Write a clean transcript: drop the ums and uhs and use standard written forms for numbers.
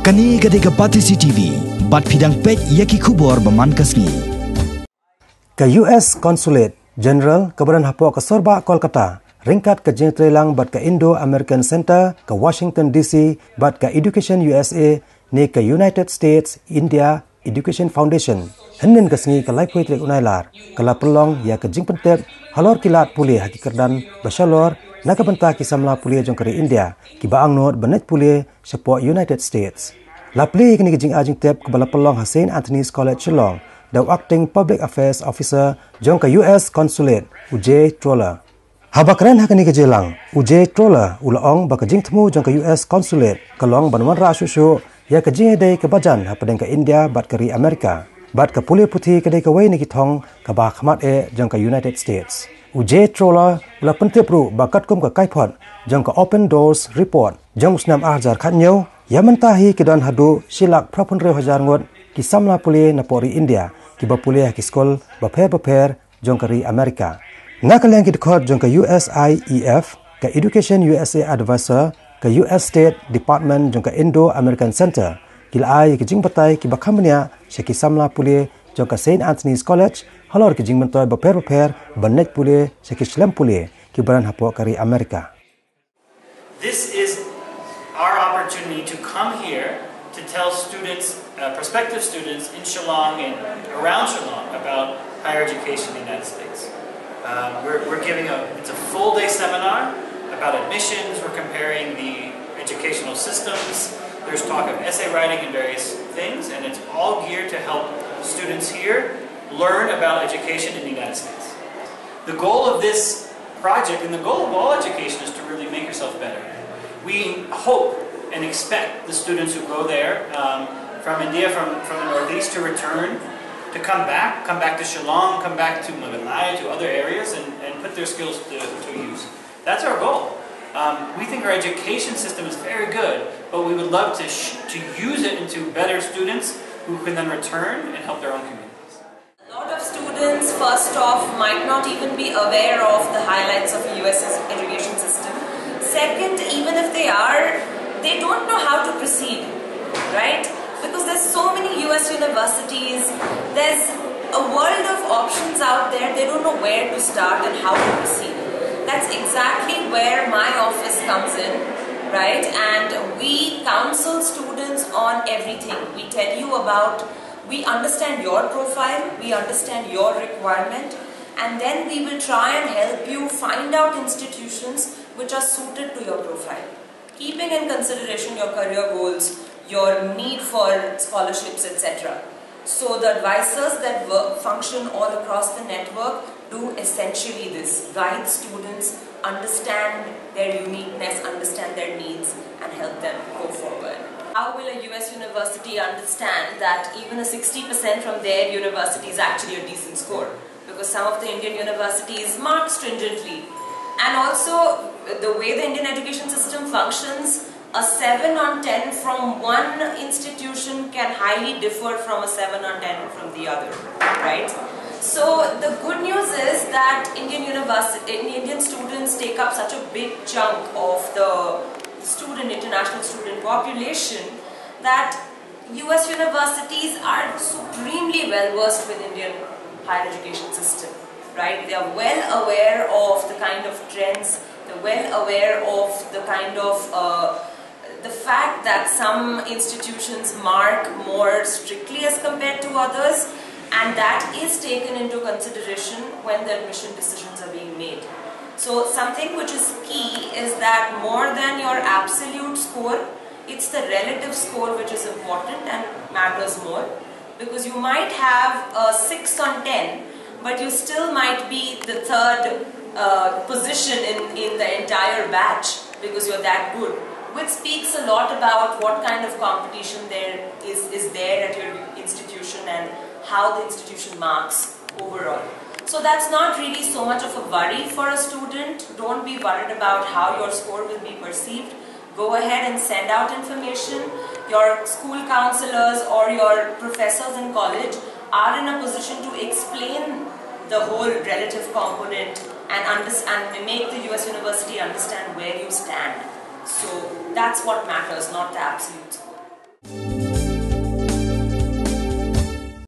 Kani gadega Patisi TV, bat pidang pej yaki kubor baman kasni. Ke US Consulate General Kebaran Hapok ke Sorba Kolkata, ringkat ke Jentrelang bat ke Indo-American Center ke Washington DC bat ke Education USA ni ke United States India Education Foundation. Henin ke sengi ke Laipui Trek Unailar, ke la pelong ya ke jing pentep halor kilat pulih haki kerdan basalor nak benta ki samla pulih jong keri India ki baang not benet pulih support United States. La pulih kini ke jing ajing tep ke bala pelong St. Anthony's College Shillong, the acting public affairs officer jong ke US Consulate UJ Troller. Habakren hakani ke jelang UJ Troller ulaong ba ke jing temu jong ke US Consulate kelong banwan ra susu ya ke jing dei ke bajan hapadeng ke India bat keri Amerika. Bat ke pulih putih kedai ke wei ni kitong ke ba khmat jong ke United States. UJ Troller ula pentip ru bakat kum ke kaipot jong ke Open Doors report jong snam arjar khatnyau ya mentahi ke dan hadu silak prapun re hajar ngot ki samla pulih na pori India ki ba pulih ki skol ba pher jong ke ri Amerika. Nakaleng ki dekhot jong ke USIEF ke Education USA advisor ke US State Department jong ke Indo-American Center kilai ke jing batai ki bakhamnya seki samla pulih jong ke St. Anthony's College halor ke jing mentoy ba pher banet pulih seki slam pulih ki baran hapok kari Amerika. This is our opportunity to come here to tell students, prospective students in Shillong and around Shillong about higher education in the United States. We're giving it's a full day seminar about admissions. We're comparing the educational systems. There's talk of essay writing and various things, and it's all geared to help students here learn about education in the United States. The goal of this project and the goal of all education is to really make yourself better. We hope and expect the students who go there from India, from the Northeast, to return, to come back to Shillong, come back to Meghalaya, to other areas, and put their skills to use. That's our goal. We think our education system is very good, but we would love to use it into better students who can then return and help their own communities. A lot of students, first off, might not even be aware of the highlights of the US education system. Second, even if they are, they don't know how to proceed, right? Because there's so many US universities, there's a world of options out there, they don't know where to start and how to proceed. That's exactly where my office comes in, right? And we counsel students on everything. We tell you about, we understand your profile, we understand your requirement, and then we will try and help you find out institutions which are suited to your profile, keeping in consideration your career goals, your need for scholarships, etc. So the advisors that function all across the network do essentially this: guide students, understand their uniqueness, understand their needs, and help them go forward. How will a US university understand that even a 60% from their university is actually a decent score? Because some of the Indian universities mark stringently. And also, the way the Indian education system functions, a 7 on 10 from one institution can highly differ from a 7 on 10 from the other, right? So the good news is that Indian students take up such a big chunk of the international student population that US universities are supremely well versed with Indian higher education system, right? They are well aware of the kind of trends, they're well aware of the kind of the fact that some institutions mark more strictly as compared to others, and that is taken into consideration when the admission decisions are being made. So something which is key is that more than your absolute score, it's the relative score which is important and matters more, because you might have a 6 on 10, but you still might be the third position in the entire batch because you're that good, which speaks a lot about what kind of competition there is there at your institution and how the institution marks overall. So that's not really so much of a worry for a student. Don't be worried about how your score will be perceived. Go ahead and send out information. Your school counselors or your professors in college are in a position to explain the whole relative component and make the US university understand where you stand. So that's what matters, not the absolute.